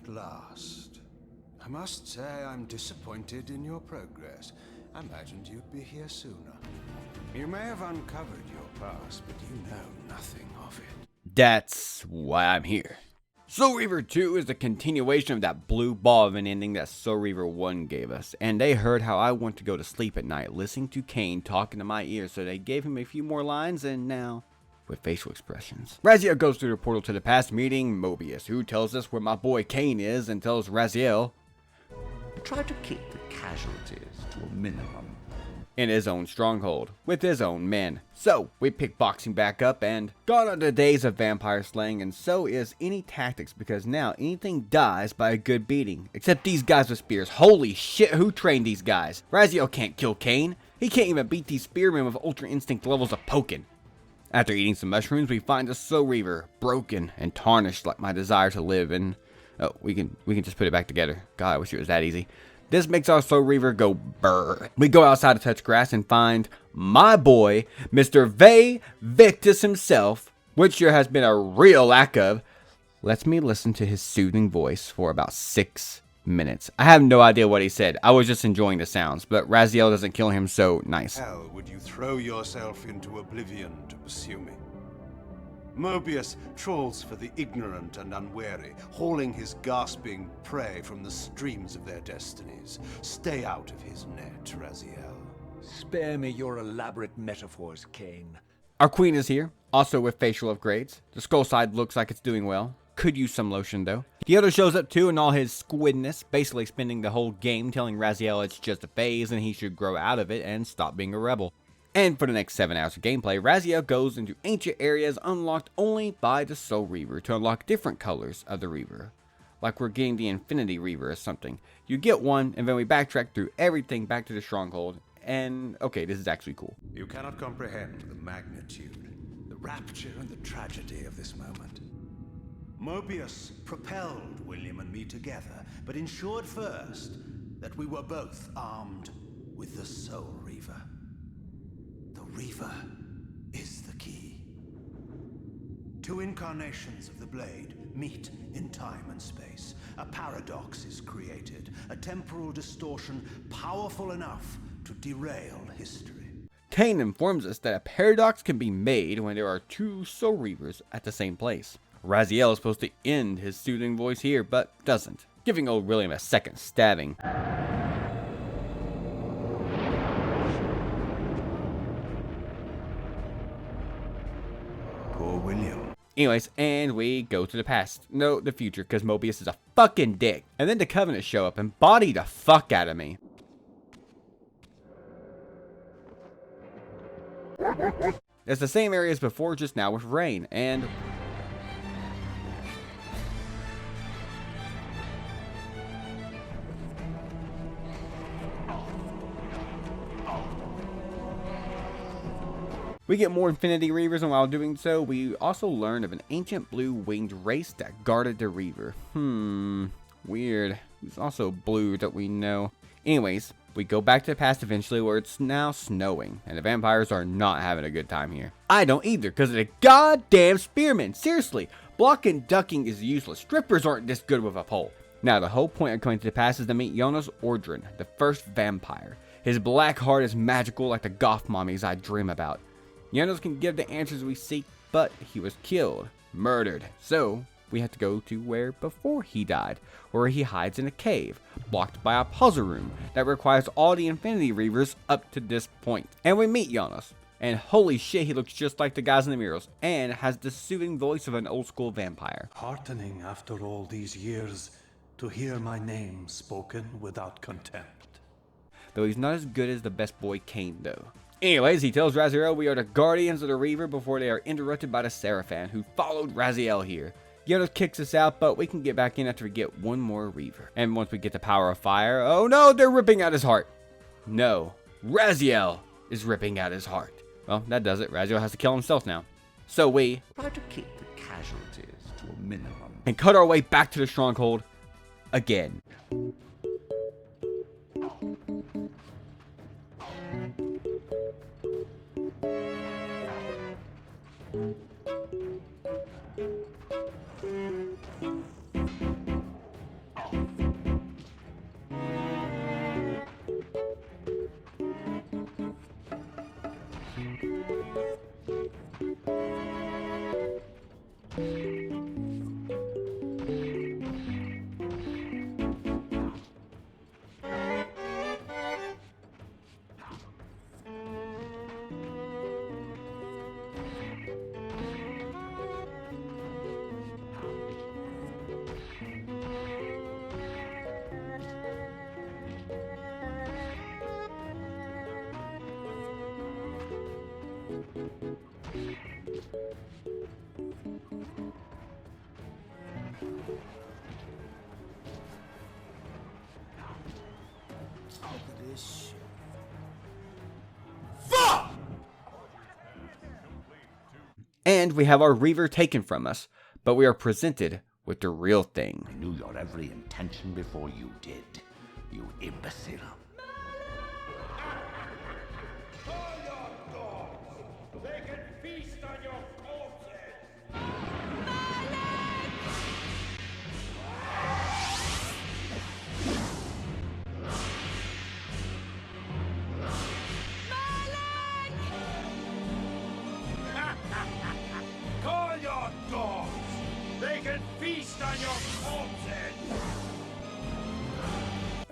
at last. I must say I'm disappointed in your progress. I imagined you'd be here sooner. You may have uncovered your past, but you know nothing of it. That's why I'm here. Soul Reaver 2 is the continuation of that blue ball of an ending that Soul Reaver 1 gave us, and they heard how I want to go to sleep at night listening to Kain talking to my ear, so they gave him a few more lines, and now, with facial expressions. Raziel goes through the portal to the past, meeting Mobius, who tells us where my boy Kain is, and tells Raziel, try to keep the casualties to a minimum. In his own stronghold, with his own men. So, we pick boxing back up, and gone are the days of vampire slaying, and so is any tactics, because now anything dies by a good beating. Except these guys with spears. Holy shit, who trained these guys? Raziel can't kill Kain. He can't even beat these spearmen with ultra instinct levels of poking. After eating some mushrooms, we find a Soul Reaver, broken and tarnished like my desire to live, and oh, we can just put it back together. God, I wish it was that easy. This makes our Soul Reaver go brr. We go outside to touch grass and find my boy, Mr. Ve Victus himself, which there has been a real lack of. Lets me listen to his soothing voice for about 6 minutes. I have no idea what he said. I was just enjoying the sounds, but Raziel doesn't kill him, so nice. Hell would you throw yourself into oblivion to pursue me? Mobius trawls for the ignorant and unwary, hauling his gasping prey from the streams of their destinies. Stay out of his net, Raziel. Spare me your elaborate metaphors, Kain. Our queen is here, also with facial upgrades. The skull side looks like it's doing well. Could use some lotion though. The other shows up too in all his squidness, basically spending the whole game telling Raziel it's just a phase and he should grow out of it and stop being a rebel. And for the next 7 hours of gameplay, Raziel goes into ancient areas unlocked only by the Soul Reaver to unlock different colors of the Reaver. Like we're getting the Infinity Reaver or something. You get one, and then we backtrack through everything back to the stronghold, and okay, this is actually cool. You cannot comprehend the magnitude, the rapture and the tragedy of this moment. Mobius propelled William and me together, but ensured first that we were both armed with the Soul Reaver. Reaver is the key. 2 incarnations of the blade meet in time and space. A paradox is created, a temporal distortion powerful enough to derail history. Kain informs us that a paradox can be made when there are 2 Soul Reavers at the same place. Raziel is supposed to end his soothing voice here, but doesn't, giving old William a second stabbing. William. Anyways, and we go to the past. No, the future, because Mobius is a fucking dick. And then the Covenant show up and body the fuck out of me. It's the same area as before, just now with rain, and we get more Infinity Reavers, and while doing so, we also learn of an ancient blue winged race that guarded the Reaver. Weird. It's also blue that we know. Anyways, we go back to the past eventually where it's now snowing, and the vampires are not having a good time here. I don't either, because of the goddamn spearmen. Seriously, blocking and ducking is useless. Strippers aren't this good with a pole. Now, the whole point of coming to the past is to meet Jonas Ordrin, the first vampire. His black heart is magical like the goth mommies I dream about. Jonas can give the answers we seek, but he was killed, murdered. So, we have to go to where before he died, where he hides in a cave, blocked by a puzzle room that requires all the Infinity Reavers up to this point. And we meet Jonas, and holy shit, he looks just like the guys in the murals, and has the soothing voice of an old school vampire. Heartening after all these years to hear my name spoken without contempt. Though he's not as good as the best boy Kain though. Anyways, he tells Raziel we are the guardians of the Reaver before they are interrupted by the Seraphan, who followed Raziel here. Jonas kicks us out, but we can get back in after we get one more Reaver. And once we get the power of fire, oh no, they're ripping out his heart. No, Raziel is ripping out his heart. Well, that does it. Raziel has to kill himself now. So we try to keep the casualties to a minimum and cut our way back to the stronghold again. And we have our Reaver taken from us, but we are presented with the real thing. I knew your every intention before you did, you imbecile. They can feast on your corpses! Call your dogs! They can feast on your corpses!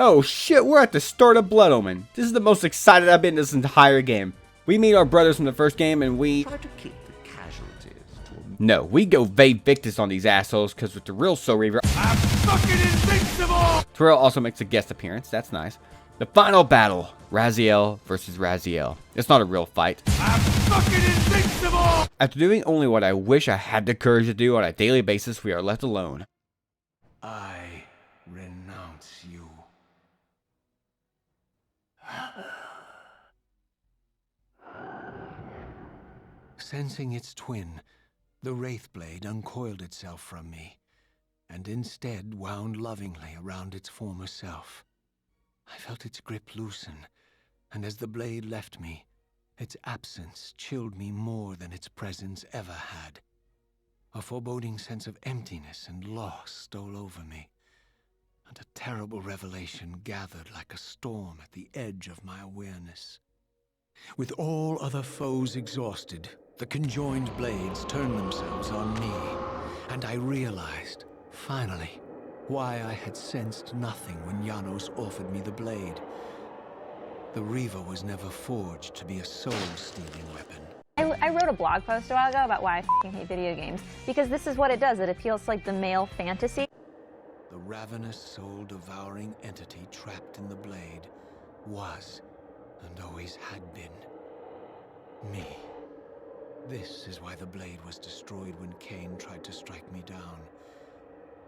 Oh shit, we're at the start of Blood Omen. This is the most excited I've been this entire game. We meet our brothers from the first game and we... Try to keep the casualties to a... No, we go Victus on these assholes, because with the real Soul Reaver... I'm fucking invincible! Terrell also makes a guest appearance, that's nice. The final battle, Raziel versus Raziel. It's not a real fight. I'm fucking invincible! After doing only what I wish I had the courage to do on a daily basis, we are left alone. I renounce you. Sensing its twin, the Wraithblade uncoiled itself from me, and instead wound lovingly around its former self. I felt its grip loosen, and as the blade left me, its absence chilled me more than its presence ever had. A foreboding sense of emptiness and loss stole over me, and a terrible revelation gathered like a storm at the edge of my awareness. With all other foes exhausted, the conjoined blades turned themselves on me, and I realized, finally, why I had sensed nothing when Janos offered me the blade. The Reaver was never forged to be a soul-stealing weapon. I wrote a blog post a while ago about why I f***ing hate video games, because this is what it does. It appeals to like the male fantasy. The ravenous, soul-devouring entity trapped in the blade was, and always had been, me. This is why the blade was destroyed when Kain tried to strike me down.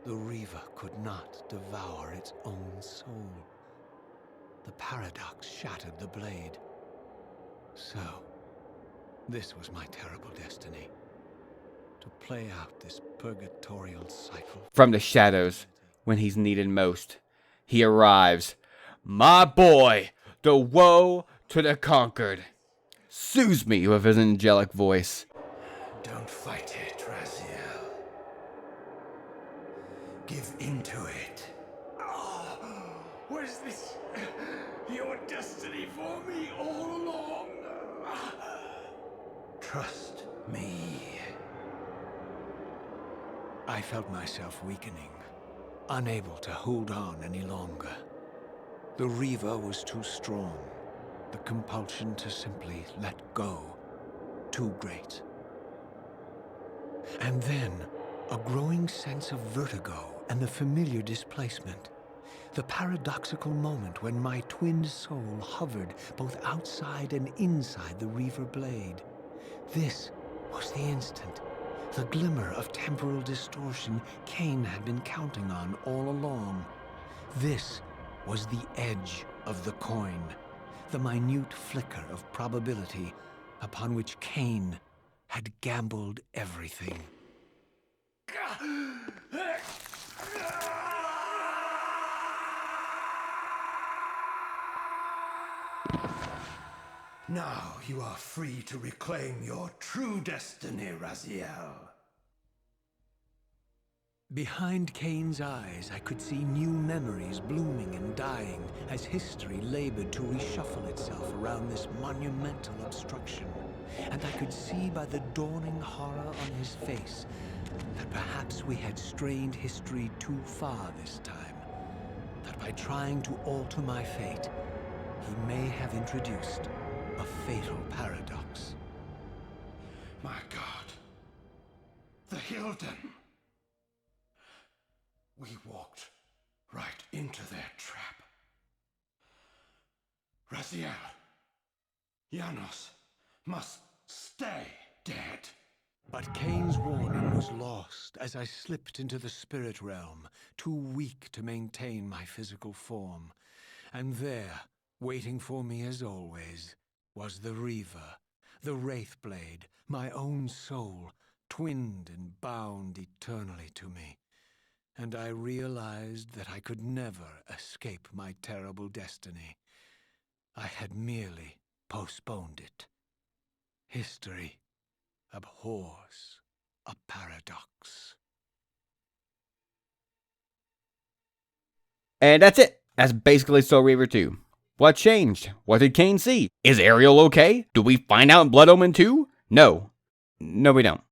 The Reaver could not devour its own soul. The paradox shattered the blade. So, this was my terrible destiny. To play out this purgatorial cycle. From the shadows, when he's needed most, he arrives. My boy, the woe to the conquered. Soothes me with his angelic voice. Don't fight it, Raziel. Give into it. Oh, was this your destiny for me all along? Trust me. I felt myself weakening, unable to hold on any longer. The Reaver was too strong. The compulsion to simply let go, too great. And then, a growing sense of vertigo and the familiar displacement. The paradoxical moment when my twin soul hovered both outside and inside the Reaver blade. This was the instant, the glimmer of temporal distortion Kain had been counting on all along. This was the edge of the coin, the minute flicker of probability upon which Kain had gambled everything. Now you are free to reclaim your true destiny, Raziel. Behind Kain's eyes, I could see new memories blooming and dying as history labored to reshuffle itself around this monumental obstruction. And I could see by the dawning horror on his face that perhaps we had strained history too far this time. That by trying to alter my fate, he may have introduced a fatal paradox. My God. The Hilden. We walked right into their trap. Raziel, Janos must stay dead. But Kain's warning was lost as I slipped into the spirit realm, too weak to maintain my physical form. And there, waiting for me as always, was the Reaver, the Wraithblade, my own soul, twinned and bound eternally to me. And I realized that I could never escape my terrible destiny. I had merely postponed it. History abhors a paradox. And that's it. That's basically Soul Reaver 2. What changed? What did Kain see? Is Ariel okay? Do we find out in Blood Omen 2? No. No, we don't.